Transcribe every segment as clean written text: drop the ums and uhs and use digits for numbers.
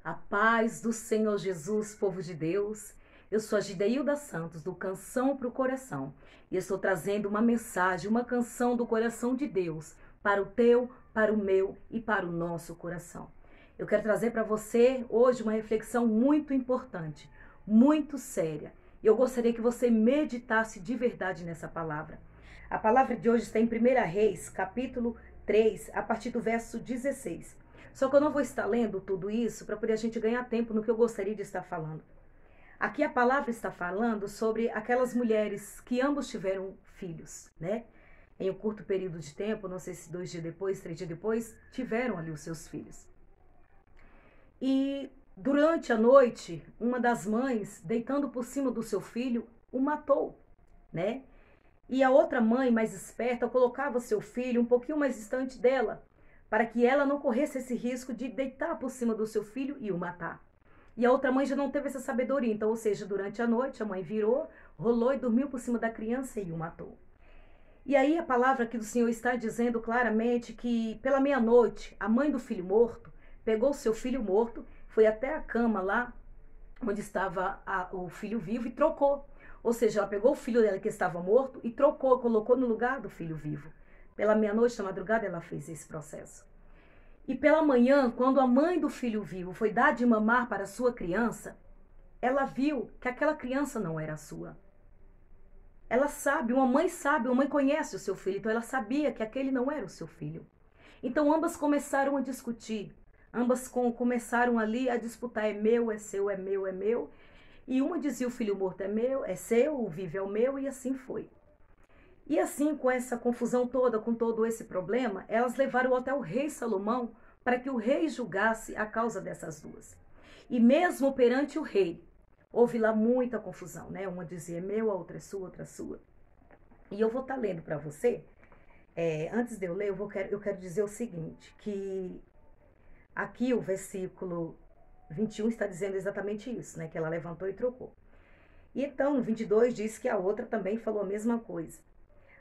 A paz do Senhor Jesus, povo de Deus. Eu sou a Gideilda Santos, do Canção para o Coração. E estou trazendo uma mensagem, uma canção do coração de Deus para o teu, para o meu e para o nosso coração. Eu quero trazer para você hoje uma reflexão muito importante, muito séria. E eu gostaria que você meditasse de verdade nessa palavra. A palavra de hoje está em 1 Reis, capítulo 3, a partir do verso 16. Só que eu não vou estar lendo tudo isso para poder a gente ganhar tempo no que eu gostaria de estar falando. Aqui a palavra está falando sobre aquelas mulheres que ambos tiveram filhos, né? Em um curto período de tempo, não sei se 2 dias depois, 3 dias depois, tiveram ali os seus filhos. E durante a noite, uma das mães, deitando por cima do seu filho, o matou, né? E a outra mãe, mais esperta, colocava seu filho um pouquinho mais distante dela, para que ela não corresse esse risco de deitar por cima do seu filho e o matar. E a outra mãe já não teve essa sabedoria, então, ou seja, durante a noite a mãe virou, rolou e dormiu por cima da criança e o matou. E aí a palavra aqui do Senhor está dizendo claramente que pela meia-noite a mãe do filho morto pegou o seu filho morto, foi até a cama lá onde estava o filho vivo e trocou. Ou seja, ela pegou o filho dela que estava morto e trocou, colocou no lugar do filho vivo. Pela meia-noite, na madrugada, ela fez esse processo. E pela manhã, quando a mãe do filho vivo foi dar de mamar para a sua criança, ela viu que aquela criança não era sua. Ela sabe, uma mãe conhece o seu filho, então ela sabia que aquele não era o seu filho. Então ambas começaram a discutir, ambas começaram ali a disputar, é meu, é seu, é meu, é meu. E uma dizia, o filho morto é meu, é seu, o vivo é o meu, e assim foi. E assim, com essa confusão toda, com todo esse problema, elas levaram até o rei Salomão para que o rei julgasse a causa dessas duas. E mesmo perante o rei, houve lá muita confusão, né? Uma dizia é meu, a outra é sua, outra é sua. E eu vou estar lendo para você, antes de eu ler, eu quero dizer o seguinte, que aqui o versículo 21 está dizendo exatamente isso, né? Que ela levantou e trocou. E então, no 22 diz que a outra também falou a mesma coisa.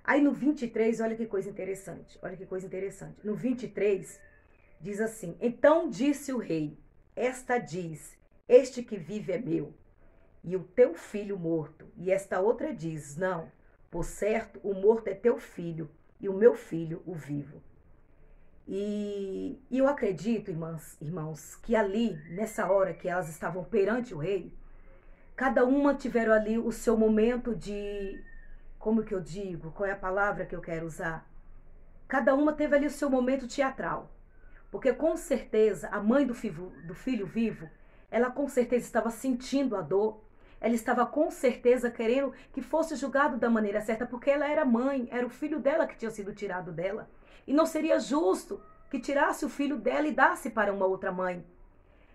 Aí no 23, olha que coisa interessante, No 23, diz assim, então disse o rei, esta diz, este que vive é meu, e o teu filho morto. E esta outra diz, não, por certo, o morto é teu filho, e o meu filho o vivo. E eu acredito, irmãos, que ali, nessa hora que elas estavam perante o rei, cada uma tiveram ali o seu momento de... Como que eu digo? Qual é a palavra que eu quero usar? Cada uma teve ali o seu momento teatral. Porque com certeza a mãe do filho vivo, ela com certeza estava sentindo a dor. Ela estava com certeza querendo que fosse julgado da maneira certa, porque ela era mãe, era o filho dela que tinha sido tirado dela. E não seria justo que tirasse o filho dela e dasse para uma outra mãe.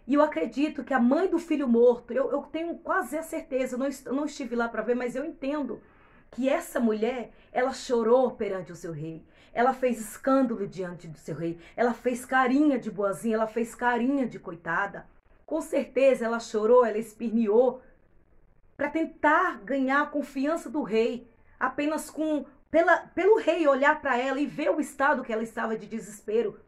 E eu acredito que a mãe do filho morto, eu tenho quase a certeza, eu não estive lá para ver, mas eu entendo que essa mulher, ela chorou perante o seu rei. Ela fez escândalo diante do seu rei. Ela fez carinha de boazinha, ela fez carinha de coitada. Com certeza ela chorou, ela esperneou para tentar ganhar a confiança do rei. Apenas pelo rei olhar para ela e ver o estado que ela estava de desespero.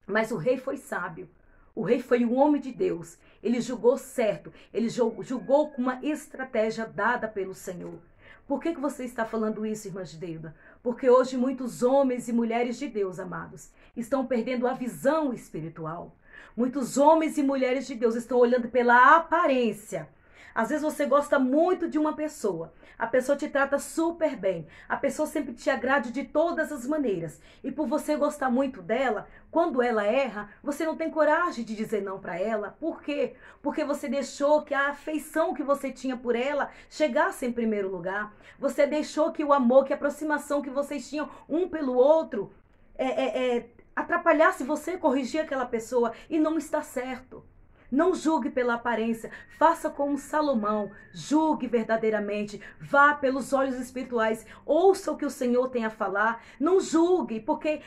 Mas o rei foi sábio. O rei foi um homem de Deus. Ele julgou certo. Ele julgou com uma estratégia dada pelo Senhor. Por que você está falando isso, irmã Gideilda? Porque hoje muitos homens e mulheres de Deus, amados, estão perdendo a visão espiritual. Muitos homens e mulheres de Deus estão olhando pela aparência. Às vezes você gosta muito de uma pessoa, a pessoa te trata super bem, a pessoa sempre te agrade de todas as maneiras. E por você gostar muito dela, quando ela erra, você não tem coragem de dizer não para ela. Por quê? Porque você deixou que a afeição que você tinha por ela chegasse em primeiro lugar. Você deixou que o amor, que a aproximação que vocês tinham um pelo outro atrapalhasse você corrigir aquela pessoa, e não está certo. Não julgue pela aparência, faça como Salomão, julgue verdadeiramente, vá pelos olhos espirituais, ouça o que o Senhor tem a falar, não julgue, porque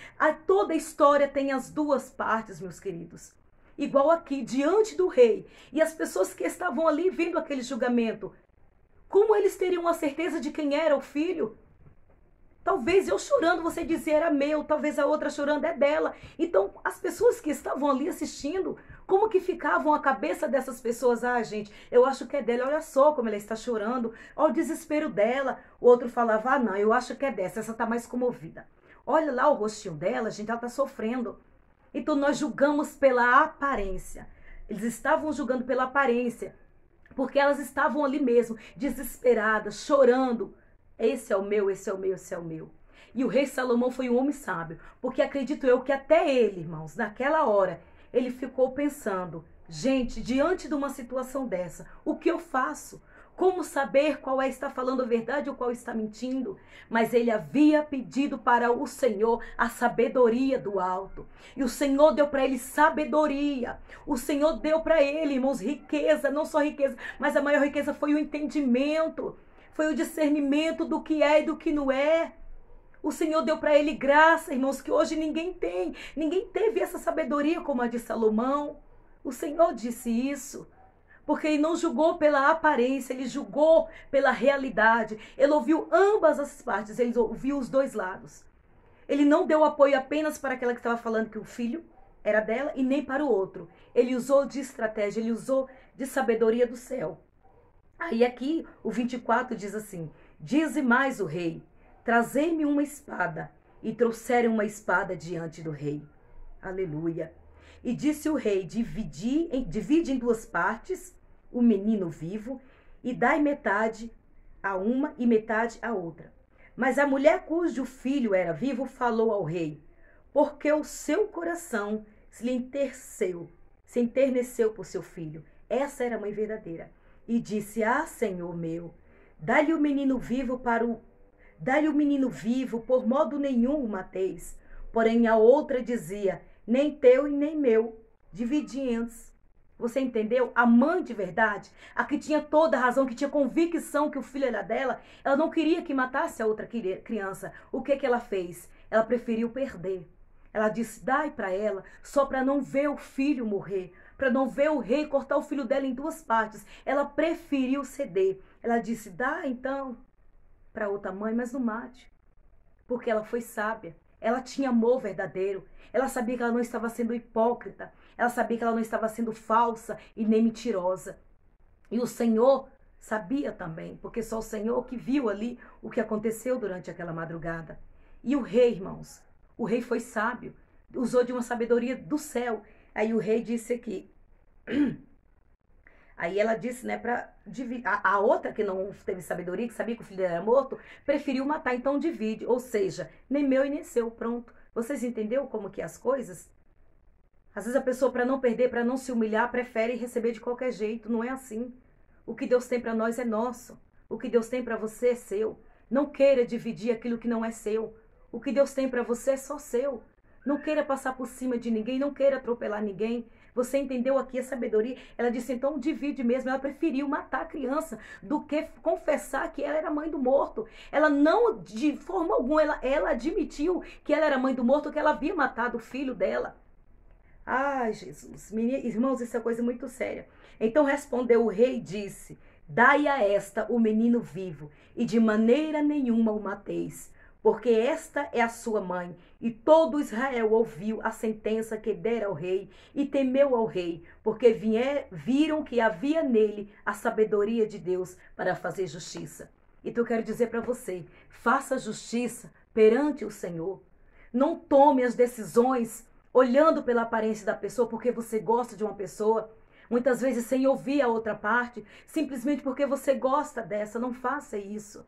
toda história tem as duas partes, meus queridos. Igual aqui, diante do rei, e as pessoas que estavam ali vendo aquele julgamento, como eles teriam a certeza de quem era o filho? Talvez eu chorando, você dizer era meu, talvez a outra chorando é dela. Então, as pessoas que estavam ali assistindo, Como que ficavam a cabeça dessas pessoas? Ah, gente, eu acho que é dela, olha só como ela está chorando, olha o desespero dela. O outro falava, ah, não, eu acho que é dessa, essa está mais comovida. Olha lá o rostinho dela, gente, ela está sofrendo. Então nós julgamos pela aparência. Eles estavam julgando pela aparência, porque elas estavam ali mesmo, desesperadas, chorando. Esse é o meu, esse é o meu, esse é o meu. E o rei Salomão foi um homem sábio, porque acredito eu que até ele, irmãos, naquela hora, ele ficou pensando, gente, diante de uma situação dessa, o que eu faço? Como saber qual está falando a verdade ou qual está mentindo? Mas ele havia pedido para o Senhor a sabedoria do alto. E o Senhor deu para ele sabedoria. O Senhor deu para ele, irmãos, riqueza, não só riqueza, mas a maior riqueza foi o entendimento. Foi o discernimento do que é e do que não é. O Senhor deu para ele graça, irmãos, que hoje ninguém tem. Ninguém teve essa sabedoria como a de Salomão. O Senhor disse isso. Porque ele não julgou pela aparência, ele julgou pela realidade. Ele ouviu ambas as partes, ele ouviu os dois lados. Ele não deu apoio apenas para aquela que estava falando que o filho era dela e nem para o outro. Ele usou de estratégia, ele usou de sabedoria do céu. Aí aqui o 24 diz assim, dize mais o rei, trazei-me uma espada. E trouxeram uma espada diante do rei. Aleluia. E disse o rei, divide em duas partes o menino vivo e dai metade a uma e metade a outra. Mas a mulher cujo filho era vivo falou ao rei, porque o seu coração se enterneceu por seu filho. Essa era a mãe verdadeira. E disse, ah, Senhor meu, dá-lhe o menino vivo por modo nenhum o mateis. Porém a outra dizia, nem teu e nem meu, dividi antes. Você entendeu? A mãe de verdade, a que tinha toda a razão, que tinha convicção que o filho era dela, ela não queria que matasse a outra criança. O que ela fez? Ela preferiu perder. Ela disse, dai para ela, só para não ver o filho morrer, para não ver o rei cortar o filho dela em duas partes. Ela preferiu ceder. Ela disse, dá então para outra mãe, mas não mate. Porque ela foi sábia. Ela tinha amor verdadeiro. Ela sabia que ela não estava sendo hipócrita. Ela sabia que ela não estava sendo falsa e nem mentirosa. E o Senhor sabia também, porque só o Senhor que viu ali o que aconteceu durante aquela madrugada. E o rei, irmãos, o rei foi sábio, usou de uma sabedoria do céu. Aí o rei disse aqui, aí ela disse, né, para dividir. A outra que não teve sabedoria, que sabia que o filho dela era morto, preferiu matar, então divide. Ou seja, nem meu e nem seu, pronto. Vocês entenderam como que é as coisas? Às vezes a pessoa, para não perder, para não se humilhar, prefere receber de qualquer jeito. Não é assim. O que Deus tem para nós é nosso. O que Deus tem para você é seu. Não queira dividir aquilo que não é seu. O que Deus tem para você é só seu. Não queira passar por cima de ninguém, não queira atropelar ninguém. Você entendeu aqui a sabedoria? Ela disse, então divide mesmo. Ela preferiu matar a criança do que confessar que ela era mãe do morto. Ela não, de forma alguma, ela admitiu que ela era mãe do morto, que ela havia matado o filho dela. Ai, Jesus, irmãos, isso é coisa muito séria. Então respondeu o rei e disse, dai a esta o menino vivo, e de maneira nenhuma o mateis, porque esta é a sua mãe. E todo Israel ouviu a sentença que dera ao rei, e temeu ao rei, porque viram que havia nele a sabedoria de Deus para fazer justiça. Então eu quero dizer para você, faça justiça perante o Senhor. Não tome as decisões olhando pela aparência da pessoa, porque você gosta de uma pessoa, muitas vezes sem ouvir a outra parte, simplesmente porque você gosta dessa. Não faça isso.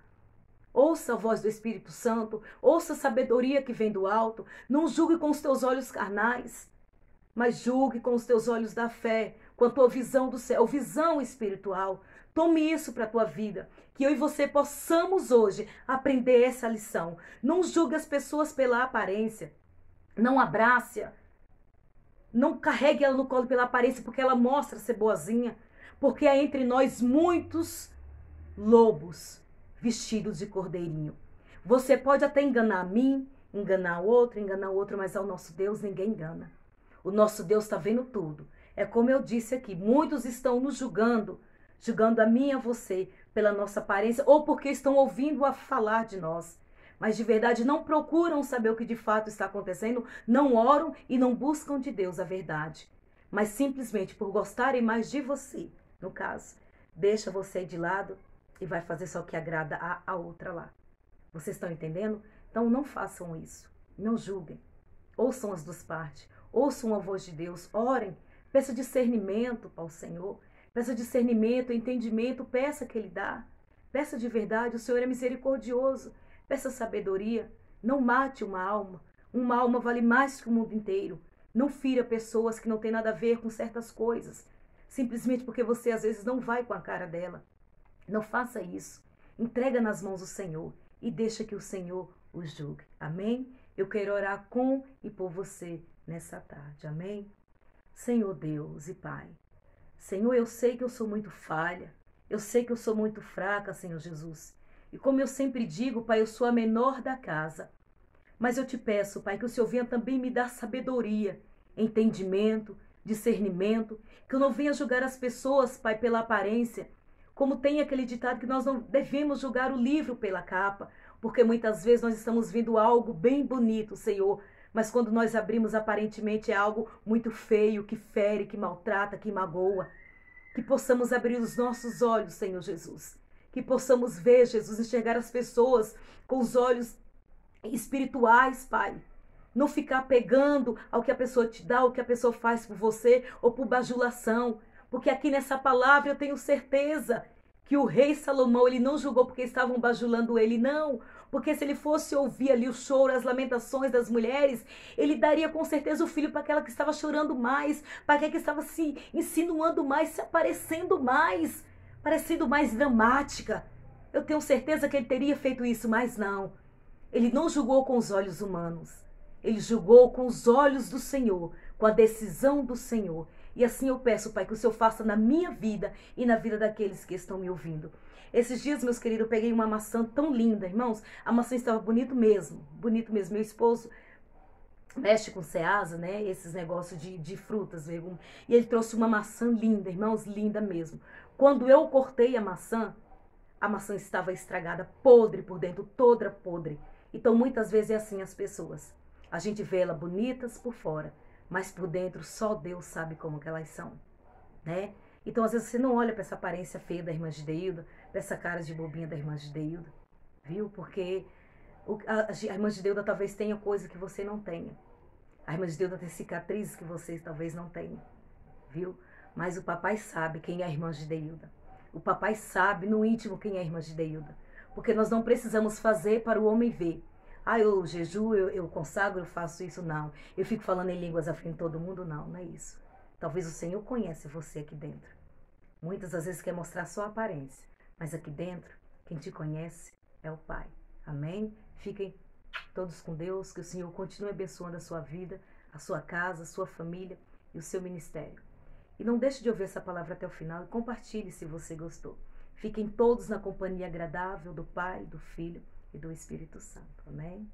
Ouça a voz do Espírito Santo, ouça a sabedoria que vem do alto. Não julgue com os teus olhos carnais, mas julgue com os teus olhos da fé, com a tua visão do céu, visão espiritual. Tome isso para a tua vida, que eu e você possamos hoje aprender essa lição. Não julgue as pessoas pela aparência. Não abrace-a, não carregue ela no colo pela aparência, porque ela mostra ser boazinha, porque há entre nós muitos lobos vestidos de cordeirinho. Você pode até enganar a mim, enganar o outro, mas ao nosso Deus ninguém engana. O nosso Deus está vendo tudo. É como eu disse aqui, muitos estão nos julgando a mim e a você pela nossa aparência, ou porque estão ouvindo a falar de nós. Mas de verdade não procuram saber o que de fato está acontecendo, não oram e não buscam de Deus a verdade. mas simplesmente por gostarem mais de você, no caso, deixa você de lado e vai fazer só o que agrada a outra lá. Vocês estão entendendo? Então não façam isso, não julguem. Ouçam as duas partes, ouçam a voz de Deus, orem, peça discernimento ao Senhor, peça discernimento, entendimento, peça que Ele dá. Peça de verdade, o Senhor é misericordioso, peça sabedoria, não mate uma alma vale mais que o mundo inteiro. Não fira pessoas que não têm nada a ver com certas coisas, simplesmente porque você às vezes não vai com a cara dela. Não faça isso, entrega nas mãos do Senhor e deixa que o Senhor os julgue, amém? Eu quero orar com e por você nessa tarde, amém? Senhor Deus e Pai, Senhor, eu sei que eu sou muito falha, eu sei que eu sou muito fraca, Senhor Jesus. E como eu sempre digo, Pai, eu sou a menor da casa. Mas eu te peço, Pai, que o Senhor venha também me dar sabedoria, entendimento, discernimento, que eu não venha julgar as pessoas, Pai, pela aparência, como tem aquele ditado que nós não devemos julgar o livro pela capa, porque muitas vezes nós estamos vendo algo bem bonito, Senhor, mas quando nós abrimos aparentemente é algo muito feio, que fere, que maltrata, que magoa. Que possamos abrir os nossos olhos, Senhor Jesus. Que possamos ver, Jesus, enxergar as pessoas com os olhos espirituais, Pai. Não ficar pegando ao que a pessoa te dá, ao que a pessoa faz por você ou por bajulação. Porque aqui nessa palavra eu tenho certeza que o rei Salomão, ele não julgou porque estavam bajulando ele, não. Porque se ele fosse ouvir ali o choro, as lamentações das mulheres, ele daria com certeza o filho para aquela que estava chorando mais, para aquela que estava se insinuando mais, se aparecendo mais, parecendo mais dramática. Eu tenho certeza que ele teria feito isso, mas não. Ele não julgou com os olhos humanos. Ele julgou com os olhos do Senhor, com a decisão do Senhor. E assim eu peço, Pai, que o Senhor faça na minha vida e na vida daqueles que estão me ouvindo. Esses dias, meus queridos, eu peguei uma maçã tão linda, irmãos. A maçã estava bonito mesmo, bonito mesmo. Meu esposo mexe com ceasa, né? Esses negócios de frutas, legumes. E ele trouxe uma maçã linda, irmãos, linda mesmo. Quando eu cortei a maçã estava estragada, podre por dentro, toda podre. Então, muitas vezes é assim as pessoas. A gente vê elas bonitas por fora, mas por dentro só Deus sabe como que elas são, né? Então, às vezes, você não olha para essa aparência feia da irmã Gideilda, para essa cara de bobinha da irmã Gideilda, viu? Porque a irmã Gideilda talvez tenha coisa que você não tenha. A irmã Gideilda tem cicatrizes que vocês talvez não tenham, viu? Mas o papai sabe quem é a irmã Gideilda. O papai sabe no íntimo quem é a irmã Gideilda. Porque nós não precisamos fazer para o homem ver. Ah, eu jejuo, eu consagro, eu faço isso, não. Eu fico falando em línguas à frente de todo mundo, não, não é isso. Talvez o Senhor conhece você aqui dentro. Muitas das vezes quer mostrar só a aparência, mas aqui dentro, quem te conhece é o Pai. Amém? Fiquem todos com Deus, que o Senhor continue abençoando a sua vida, a sua casa, a sua família e o seu ministério. E não deixe de ouvir essa palavra até o final e compartilhe se você gostou. Fiquem todos na companhia agradável do Pai, do Filho e do Espírito Santo. Amém?